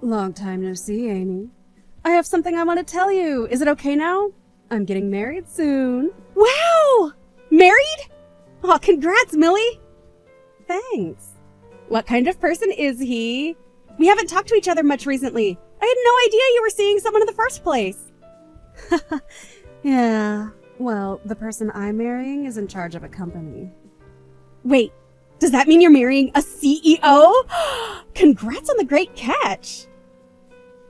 Long time no see, Amy. I have something I want to tell you. Is it okay now? I'm getting married soon. Wow! Married? Oh, congrats, Millie! Thanks. What kind of person is he? We haven't talked to each other much recently. I had no idea you were seeing someone in the first place. Yeah, well, the person I'm marrying is in charge of a company. Wait, does that mean you're marrying a CEO? Congrats on the great catch!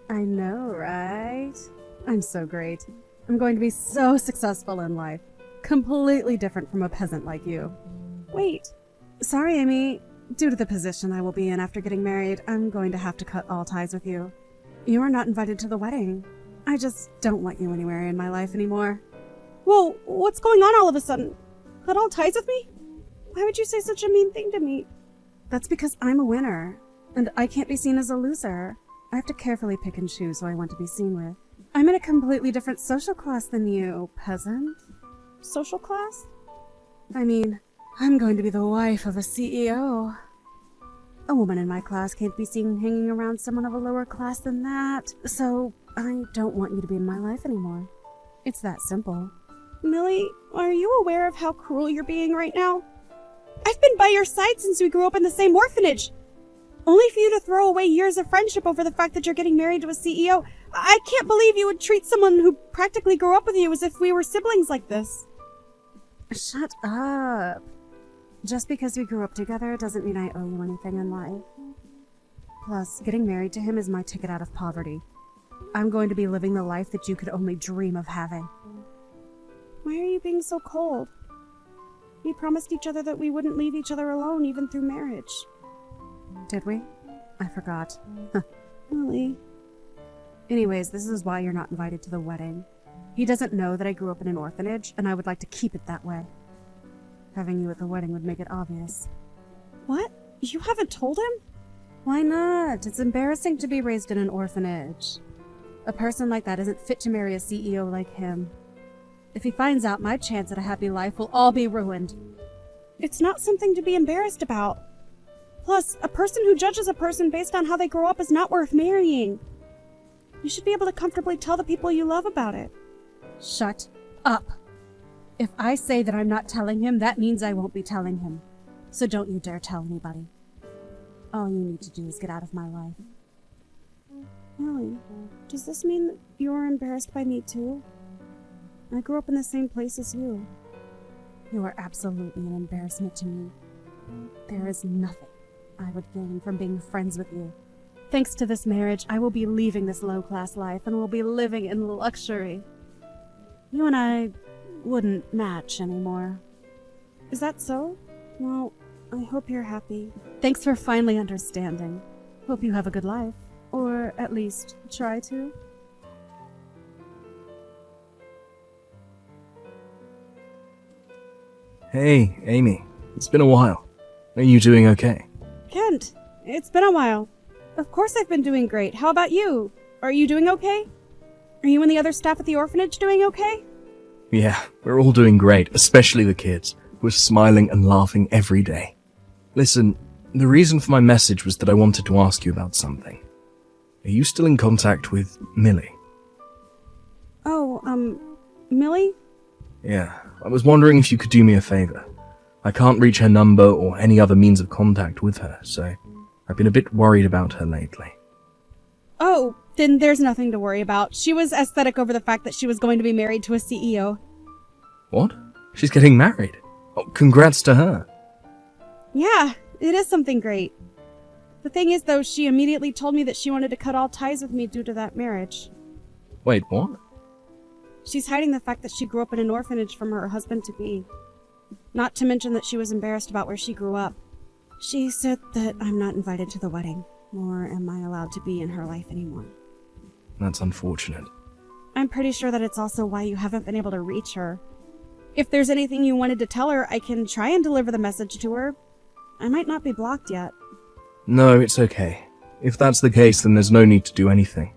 I know, right? I'm so great. I'm going to be so successful in life. Completely different from a peasant like you. Wait. Sorry, Amy. Due to the position I will be in after getting married, I'm going to have to cut all ties with you. You are not invited to the wedding. I just don't want you anywhere in my life anymore. Whoa, what's going on all of a sudden? Cut all ties with me? Why would you say such a mean thing to me? That's because I'm a winner, and I can't be seen as a loser. I have to carefully pick and choose who I want to be seen with. I'm in a completely different social class than you, peasant. Social class? I mean, I'm going to be the wife of a CEO. A woman in my class can't be seen hanging around someone of a lower class than that, so I don't want you to be in my life anymore. It's that simple. Millie, are you aware of how cruel you're being right now? I've been by your side since we grew up in the same orphanage. Only for you to throw away years of friendship over the fact that you're getting married to a CEO. I can't believe you would treat someone who practically grew up with you as if we were siblings like this. Shut up. Just because we grew up together doesn't mean I owe you anything in life. Plus, getting married to him is my ticket out of poverty. I'm going to be living the life that you could only dream of having. Why are you being so cold? We promised each other that we wouldn't leave each other alone even through marriage. Did we? I forgot. Really? Anyways, this is why you're not invited to the wedding. He doesn't know that I grew up in an orphanage, and I would like to keep it that way. Having you at the wedding would make it obvious. What? You haven't told him? Why not? It's embarrassing to be raised in an orphanage. A person like that isn't fit to marry a CEO like him. If he finds out, my chance at a happy life will all be ruined. It's not something to be embarrassed about. Plus, a person who judges a person based on how they grow up is not worth marrying. You should be able to comfortably tell the people you love about it. Shut up. If I say that I'm not telling him, that means I won't be telling him. So don't you dare tell anybody. All you need to do is get out of my life. Ellie, does this mean that you're embarrassed by me too? I grew up in the same place as you. You are absolutely an embarrassment to me. There is nothing I would gain from being friends with you. Thanks to this marriage, I will be leaving this low-class life and will be living in luxury. You and I wouldn't match anymore. Is that so? Well, I hope you're happy. Thanks for finally understanding. Hope you have a good life. Or at least try to. Hey, Amy. It's been a while. Are you doing okay? Kent, it's been a while. Of course I've been doing great. How about you? Are you doing okay? Are you and the other staff at the orphanage doing okay? Yeah, we're all doing great, especially the kids, who are smiling and laughing every day. Listen, the reason for my message was that I wanted to ask you about something. Are you still in contact with Millie? Oh, Millie? Yeah, I was wondering if you could do me a favor. I can't reach her number or any other means of contact with her, so I've been a bit worried about her lately. Oh, then there's nothing to worry about. She was ecstatic over the fact that she was going to be married to a CEO. What? She's getting married? Oh, congrats to her. Yeah, it is something great. The thing is, though, she immediately told me that she wanted to cut all ties with me due to that marriage. Wait, what? She's hiding the fact that she grew up in an orphanage from her husband-to-be. Not to mention that she was embarrassed about where she grew up. She said that I'm not invited to the wedding, nor am I allowed to be in her life anymore. That's unfortunate. I'm pretty sure that it's also why you haven't been able to reach her. If there's anything you wanted to tell her, I can try and deliver the message to her. I might not be blocked yet. No, it's okay. If that's the case, then there's no need to do anything.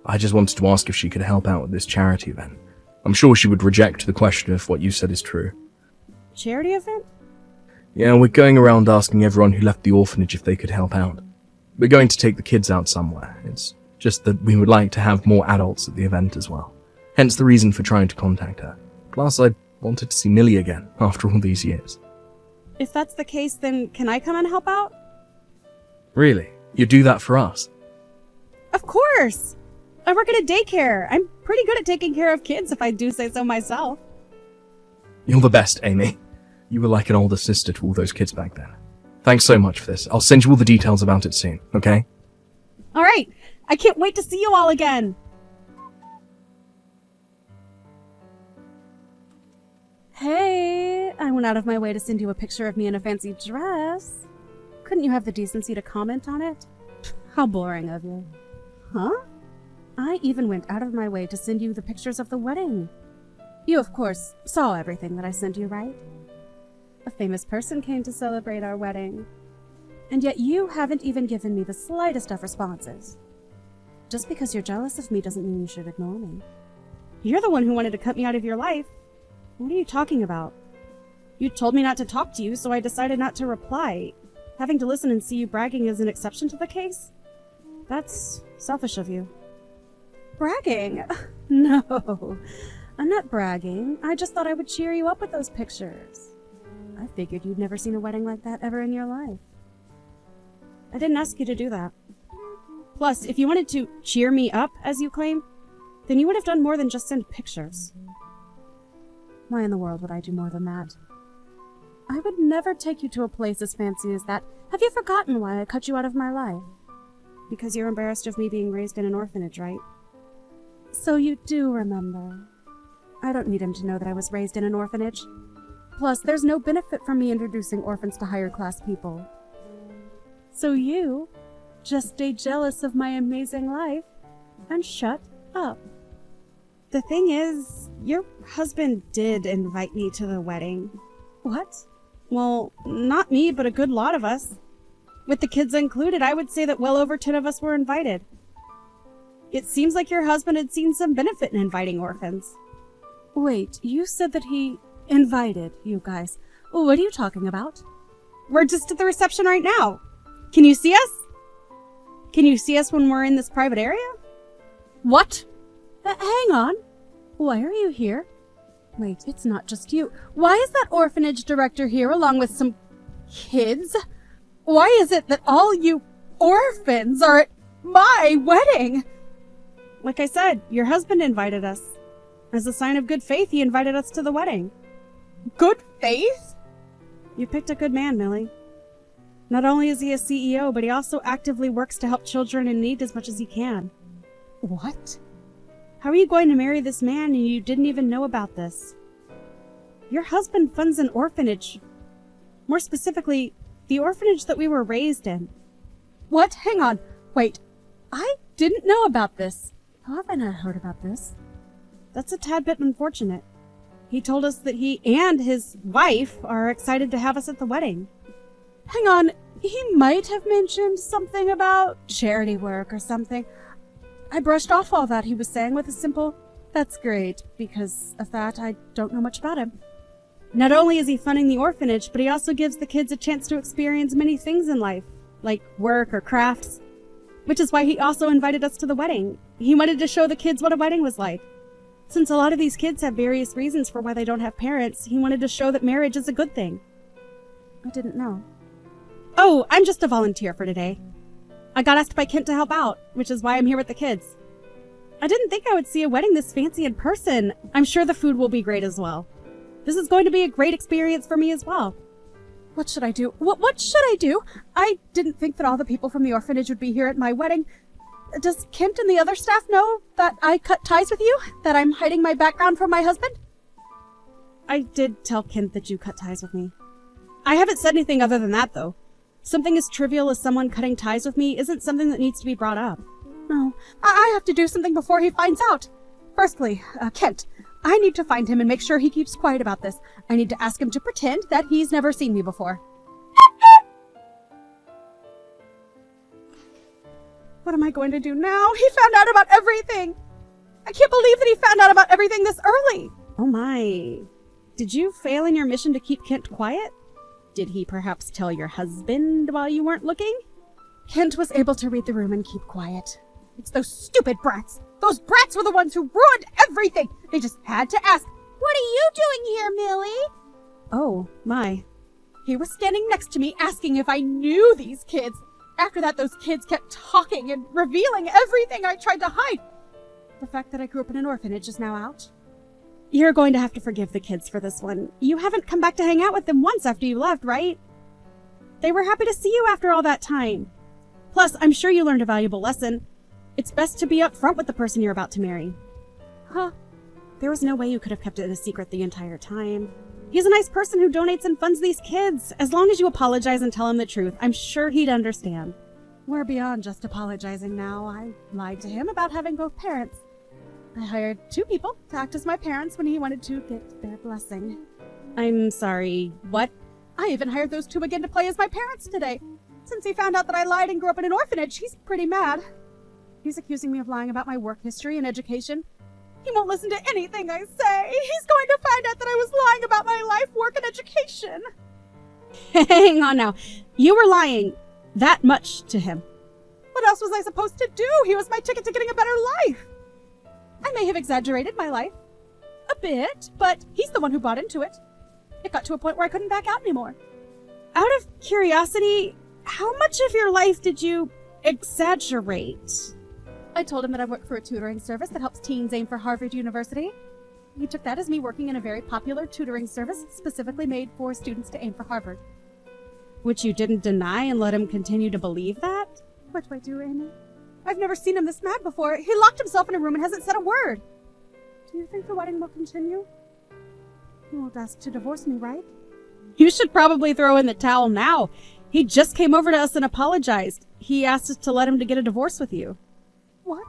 I just wanted to ask if she could help out with this charity event. I'm sure she would reject the question if what you said is true. Charity event? Yeah, we're going around asking everyone who left the orphanage if they could help out. We're going to take the kids out somewhere. It's just that we would like to have more adults at the event as well. Hence the reason for trying to contact her. Plus, I wanted to see Millie again after all these years. If that's the case, then can I come and help out? Really? You do that for us? Of course! I work at a daycare. I'm pretty good at taking care of kids if I do say so myself. You're the best, Amy. You were like an older sister to all those kids back then. Thanks so much for this. I'll send you all the details about it soon, okay? Alright, I can't wait to see you all again! Hey, I went out of my way to send you a picture of me in a fancy dress. Couldn't you have the decency to comment on it? How boring of you. Huh? I even went out of my way to send you the pictures of the wedding. You, of course, saw everything that I sent you, right? A famous person came to celebrate our wedding. And yet you haven't even given me the slightest of responses. Just because you're jealous of me doesn't mean you should ignore me. You're the one who wanted to cut me out of your life. What are you talking about? You told me not to talk to you, so I decided not to reply. Having to listen and see you bragging is an exception to the case? That's selfish of you. Bragging? No, I'm not bragging. I just thought I would cheer you up with those pictures. I figured you'd never seen a wedding like that ever in your life. I didn't ask you to do that. Plus, if you wanted to cheer me up, as you claim, then you would have done more than just send pictures. Why in the world would I do more than that? I would never take you to a place as fancy as that. Have you forgotten why I cut you out of my life? Because you're embarrassed of me being raised in an orphanage, right? So you do remember. I don't need him to know that I was raised in an orphanage. Plus, there's no benefit from me introducing orphans to higher class people. So you just stay jealous of my amazing life and shut up. The thing is, your husband did invite me to the wedding. What? Well, not me, but a good lot of us. With the kids included, I would say that well over 10 of us were invited. It seems like your husband had seen some benefit in inviting orphans. Wait, you said that he invited you guys. What are you talking about? We're just at the reception right now. Can you see us? Can you see us when we're in this private area? What? Hang on. Why are you here? Wait, it's not just you. Why is that orphanage director here along with some kids? Why is it that all you orphans are at my wedding? Like I said, your husband invited us. As a sign of good faith, he invited us to the wedding. Good faith? You picked a good man, Millie. Not only is he a CEO, but he also actively works to help children in need as much as he can. What? How are you going to marry this man and you didn't even know about this? Your husband funds an orphanage. More specifically, the orphanage that we were raised in. What? Hang on. Wait. I didn't know about this. How have I not heard about this? That's a tad bit unfortunate. He told us that he and his wife are excited to have us at the wedding. Hang on. He might have mentioned something about charity work or something. I brushed off all that he was saying with a simple, "That's great," because of that I don't know much about him. Not only is he funding the orphanage, but he also gives the kids a chance to experience many things in life, like work or crafts, which is why he also invited us to the wedding. He wanted to show the kids what a wedding was like. Since a lot of these kids have various reasons for why they don't have parents, he wanted to show that marriage is a good thing. I didn't know. Oh, I'm just a volunteer for today. I got asked by Kent to help out, which is why I'm here with the kids. I didn't think I would see a wedding this fancy in person. I'm sure the food will be great as well. This is going to be a great experience for me as well. What should I do? What should I do? I didn't think that all the people from the orphanage would be here at my wedding. Does Kent and the other staff know that I cut ties with you? That I'm hiding my background from my husband? I did tell Kent that you cut ties with me. I haven't said anything other than that, though. Something as trivial as someone cutting ties with me isn't something that needs to be brought up. No, I have to do something before he finds out. Firstly, Kent, I need to find him and make sure he keeps quiet about this. I need to ask him to pretend that he's never seen me before. What am I going to do now? He found out about everything! I can't believe that he found out about everything this early! Oh my. Did you fail in your mission to keep Kent quiet? Did he perhaps tell your husband while you weren't looking? Kent was able to read the room and keep quiet. It's those stupid brats. Those brats were the ones who ruined everything. They just had to ask, "What are you doing here, Millie?" Oh, my. He was standing next to me asking if I knew these kids. After that, those kids kept talking and revealing everything I tried to hide. The fact that I grew up in an orphanage is now out. You're going to have to forgive the kids for this one. You haven't come back to hang out with them once after you left, right? They were happy to see you after all that time. Plus, I'm sure you learned a valuable lesson. It's best to be upfront with the person you're about to marry. Huh. There was no way you could have kept it a secret the entire time. He's a nice person who donates and funds these kids. As long as you apologize and tell him the truth, I'm sure he'd understand. We're beyond just apologizing now. I lied to him about having both parents. I hired 2 people to act as my parents when he wanted to get their blessing. I'm sorry, what? I even hired those 2 again to play as my parents today. Since he found out that I lied and grew up in an orphanage, he's pretty mad. He's accusing me of lying about my work history and education. He won't listen to anything I say. He's going to find out that I was lying about my life, work, and education. Hang on now. You were lying that much to him. What else was I supposed to do? He was my ticket to getting a better life. I may have exaggerated my life a bit, but he's the one who bought into it. It got to a point where I couldn't back out anymore. Out of curiosity, how much of your life did you exaggerate? I told him that I work for a tutoring service that helps teens aim for Harvard University. He took that as me working in a very popular tutoring service specifically made for students to aim for Harvard. Which you didn't deny and let him continue to believe that? What do I do, Amy? I've never seen him this mad before. He locked himself in a room and hasn't said a word. Do you think the wedding will continue? He won't ask to divorce me, right? You should probably throw in the towel now. He just came over to us and apologized. He asked us to let him to get a divorce with you. What?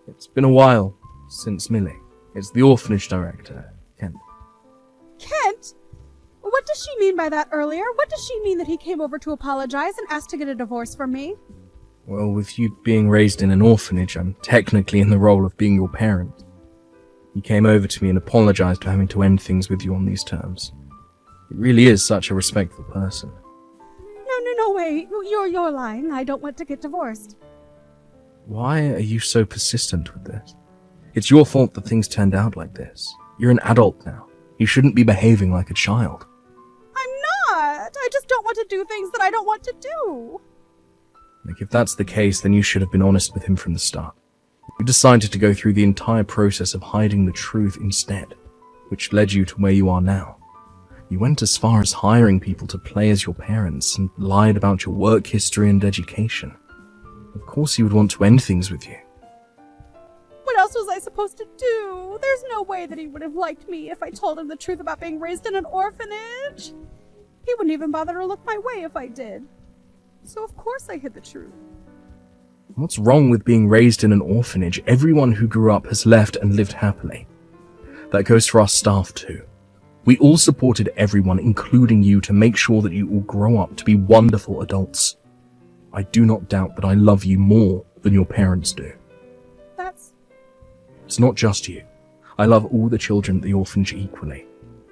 It's been a while since Millie. It's the orphanage director, Kent. Kent? What does she mean by that earlier? What does she mean that he came over to apologize and asked to get a divorce from me? Well, with you being raised in an orphanage, I'm technically in the role of being your parent. He came over to me and apologized for having to end things with you on these terms. He really is such a respectful person. No, wait. You're lying. I don't want to get divorced. Why are you so persistent with this? It's your fault that things turned out like this. You're an adult now. You shouldn't be behaving like a child. I'm not. I just don't want to do things that I don't want to do. Like, if that's the case, then you should have been honest with him from the start. You decided to go through the entire process of hiding the truth instead, which led you to where you are now. You went as far as hiring people to play as your parents and lied about your work history and education. Of course he would want to end things with you. What else was I supposed to do? There's no way that he would have liked me if I told him the truth about being raised in an orphanage. He wouldn't even bother to look my way if I did. So of course I hid the truth. What's wrong with being raised in an orphanage? Everyone who grew up has left and lived happily. That goes for our staff too. We all supported everyone, including you, to make sure that you all grow up to be wonderful adults. I do not doubt that I love you more than your parents do. It's not just you. I love all the children at the orphanage equally.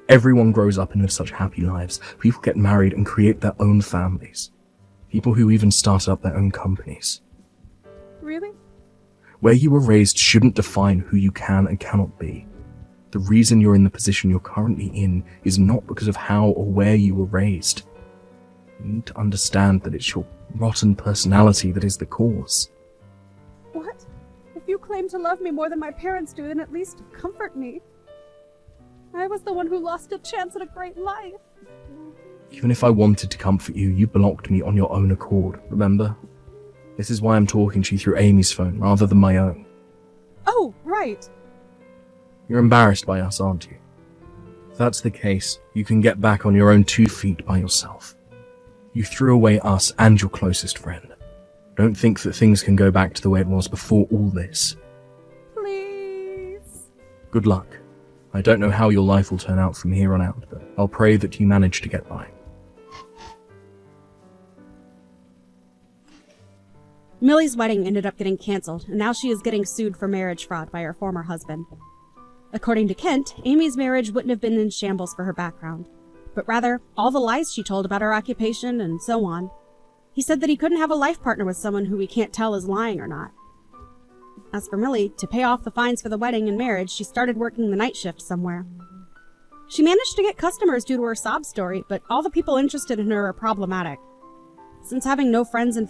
Everyone grows up and lives such happy lives. People get married and create their own families. People who even start up their own companies. Really? Where you were raised shouldn't define who you can and cannot be. The reason you're in the position you're currently in is not because of how or where you were raised. You need to understand that it's your rotten personality that is the cause. What? If you claim to love me more than my parents do, then at least comfort me. I was the one who lost a chance at a great life. Even if I wanted to comfort you, you blocked me on your own accord, remember? This is why I'm talking to you through Amy's phone rather than my own. Oh, right. You're embarrassed by us, aren't you? If that's the case, you can get back on your own 2 feet by yourself. You threw away us and your closest friend. Don't think that things can go back to the way it was before all this. Please. Good luck. I don't know how your life will turn out from here on out, but I'll pray that you manage to get by. Millie's wedding ended up getting cancelled, and now she is getting sued for marriage fraud by her former husband. According to Kent, Amy's marriage wouldn't have been in shambles for her background, but rather all the lies she told about her occupation and so on. He said that he couldn't have a life partner with someone who he can't tell is lying or not. As for Millie, to pay off the fines for the wedding and marriage, she started working the night shift somewhere. She managed to get customers due to her sob story, but all the people interested in her are problematic. Since having no friends and